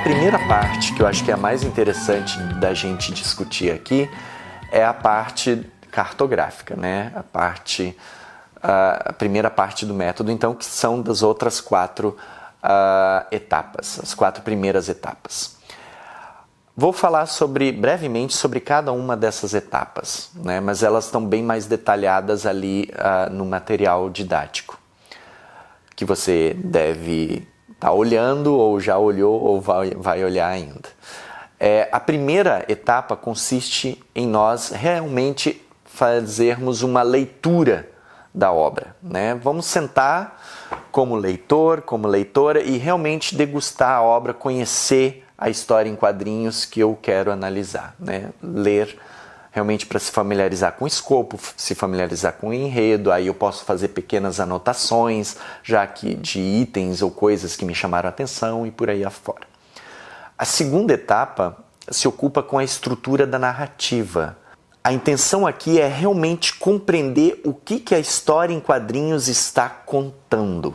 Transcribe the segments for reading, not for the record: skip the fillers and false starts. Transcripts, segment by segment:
primeira parte, que eu acho que é a mais interessante da gente discutir aqui, é a parte cartográfica, né? A primeira parte do método, então, que são das outras 4 etapas, as 4 primeiras etapas. Vou falar brevemente sobre cada uma dessas etapas, né? Mas elas estão bem mais detalhadas ali no material didático, que você deve estar olhando, ou já olhou, ou vai olhar ainda. A primeira etapa consiste em nós realmente fazermos uma leitura da obra, né? Vamos sentar como leitor, como leitora e realmente degustar a obra, conhecer a história em quadrinhos que eu quero analisar, né? Ler realmente para se familiarizar com o escopo, se familiarizar com o enredo, aí eu posso fazer pequenas anotações, já que de itens ou coisas que me chamaram a atenção e por aí afora. A segunda etapa se ocupa com a estrutura da narrativa. A intenção aqui é realmente compreender o que a história em quadrinhos está contando.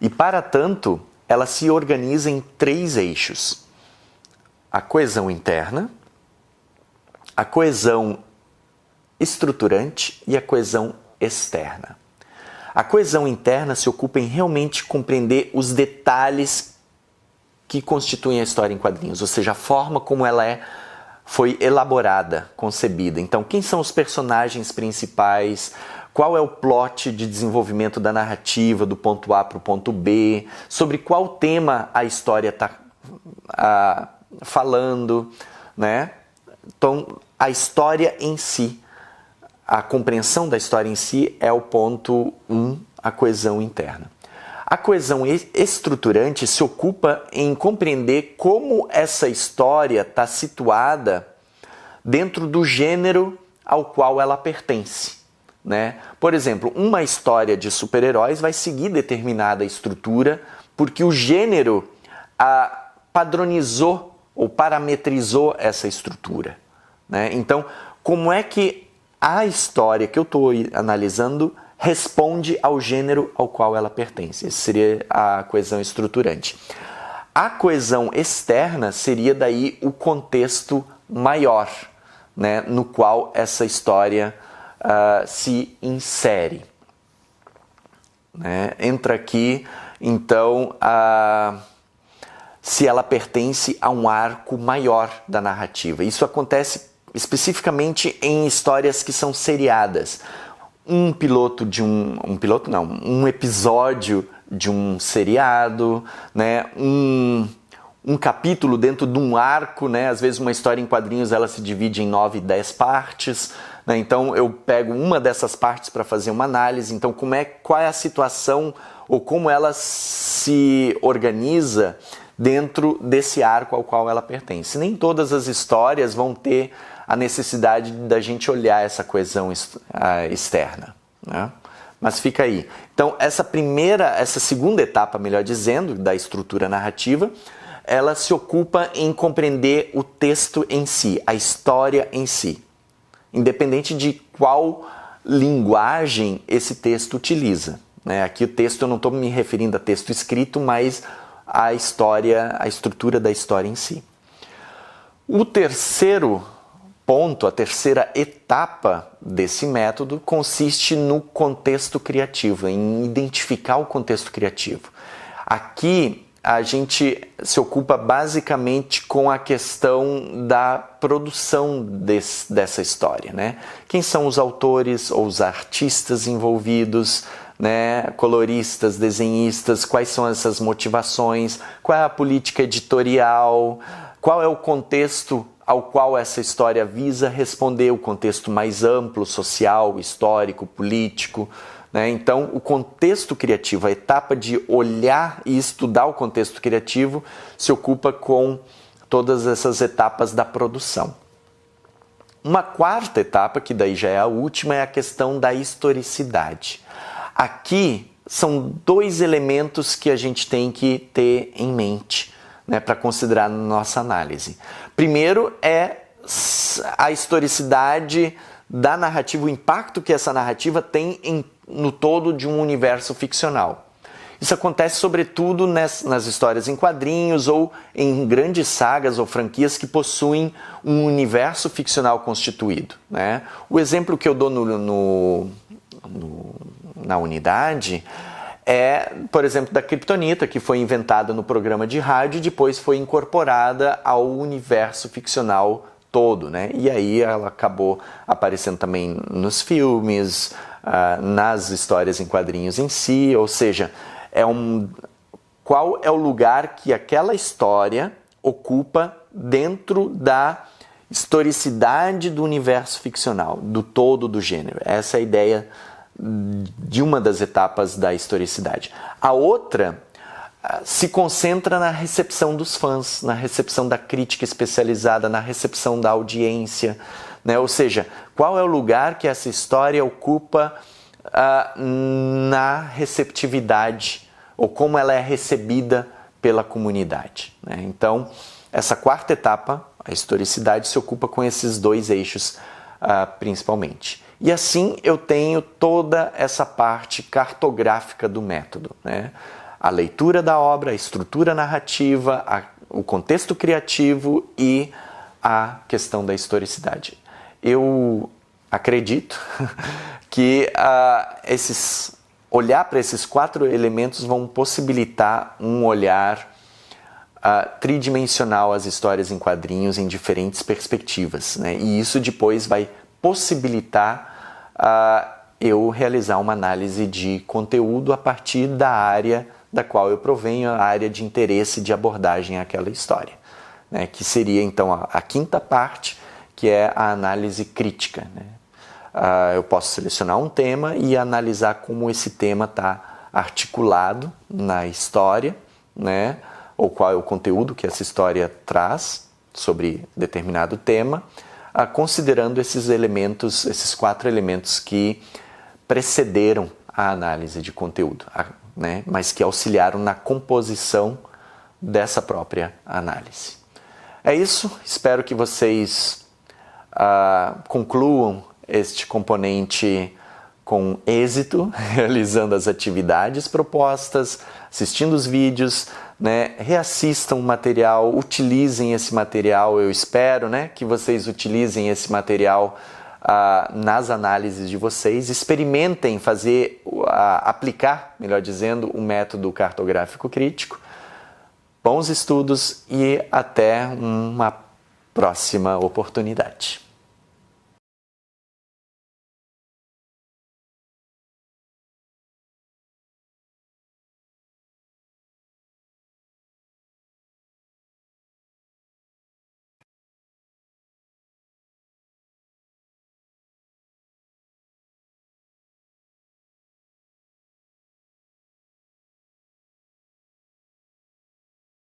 E, para tanto, ela se organiza em 3 eixos. A coesão interna, a coesão estruturante e a coesão externa. A coesão interna se ocupa em realmente compreender os detalhes que constituem a história em quadrinhos, ou seja, a forma como ela foi elaborada, concebida. Então, quem são os personagens principais, qual é o plot de desenvolvimento da narrativa, do ponto A para o ponto B, sobre qual tema a história está falando, né? Então, a história em si, a compreensão da história em si é o ponto 1, a coesão interna. A coesão estruturante se ocupa em compreender como essa história está situada dentro do gênero ao qual ela pertence, né? Por exemplo, uma história de super-heróis vai seguir determinada estrutura porque o gênero padronizou ou parametrizou essa estrutura, né? Então, como é que a história que eu estou analisando responde ao gênero ao qual ela pertence? Essa seria a coesão estruturante. A coesão externa seria daí o contexto maior, né, no qual essa história se insere, né? Entra aqui, então, se ela pertence a um arco maior da narrativa. Isso acontece especificamente em histórias que são seriadas. Um episódio de um seriado, né? Um capítulo dentro de um arco, né? Às vezes uma história em quadrinhos ela se divide em 9, 10 partes, né? Então eu pego uma dessas partes para fazer uma análise. Então qual é a situação ou como ela se organiza dentro desse arco ao qual ela pertence. Nem todas as histórias vão ter a necessidade da gente olhar essa coesão externa, né? Mas fica aí. Então, essa segunda etapa, melhor dizendo, da estrutura narrativa, ela se ocupa em compreender o texto em si, a história em si, independente de qual linguagem esse texto utiliza, né? Aqui o texto, eu não estou me referindo a texto escrito, mas a estrutura da história em si. O terceiro ponto, a terceira etapa desse método consiste no contexto criativo, em identificar o contexto criativo. Aqui a gente se ocupa basicamente com a questão da produção dessa história, né? Quem são os autores ou os artistas envolvidos, né? Coloristas, desenhistas, quais são essas motivações, qual é a política editorial, qual é o contexto ao qual essa história visa responder, o contexto mais amplo, social, histórico, político, né? Então, o contexto criativo, a etapa de olhar e estudar o contexto criativo, se ocupa com todas essas etapas da produção. Uma quarta etapa, que daí já é a última, é a questão da historicidade. Aqui são 2 elementos que a gente tem que ter em mente, né, para considerar na nossa análise. Primeiro é a historicidade da narrativa, o impacto que essa narrativa tem no todo de um universo ficcional. Isso acontece sobretudo nas histórias em quadrinhos ou em grandes sagas ou franquias que possuem um universo ficcional constituído, né? O exemplo que eu dou na unidade é, por exemplo, da Kryptonita, que foi inventada no programa de rádio e depois foi incorporada ao universo ficcional todo, né? E aí ela acabou aparecendo também nos filmes, nas histórias em quadrinhos em si, ou seja, qual é o lugar que aquela história ocupa dentro da historicidade do universo ficcional, do todo do gênero. Essa é a ideia de uma das etapas da historicidade. A outra se concentra na recepção dos fãs, na recepção da crítica especializada, na recepção da audiência, né? Ou seja, qual é o lugar que essa história ocupa na receptividade, ou como ela é recebida pela comunidade, né? Então, essa quarta etapa, a historicidade, se ocupa com esses dois eixos principalmente. E assim eu tenho toda essa parte cartográfica do método, né? A leitura da obra, a estrutura narrativa, o contexto criativo e a questão da historicidade. Eu acredito que olhar para esses 4 elementos vão possibilitar um olhar tridimensional às histórias em quadrinhos em diferentes perspectivas, né? E isso depois vai possibilitar eu realizar uma análise de conteúdo a partir da área da qual eu provenho, a área de interesse de abordagem àquela história, né? Que seria então a quinta parte, que é a análise crítica, né? Eu posso selecionar um tema e analisar como esse tema está articulado na história, né? Ou qual é o conteúdo que essa história traz sobre determinado tema, considerando esses elementos, esses 4 elementos que precederam a análise de conteúdo, né? Mas que auxiliaram na composição dessa própria análise. É isso, espero que vocês concluam este componente com êxito, realizando as atividades propostas, assistindo os vídeos, né? Reassistam o material, utilizem esse material, eu espero, né, que vocês utilizem esse material nas análises de vocês, experimentem aplicar, melhor dizendo, o método cartográfico crítico. Bons estudos e até uma próxima oportunidade.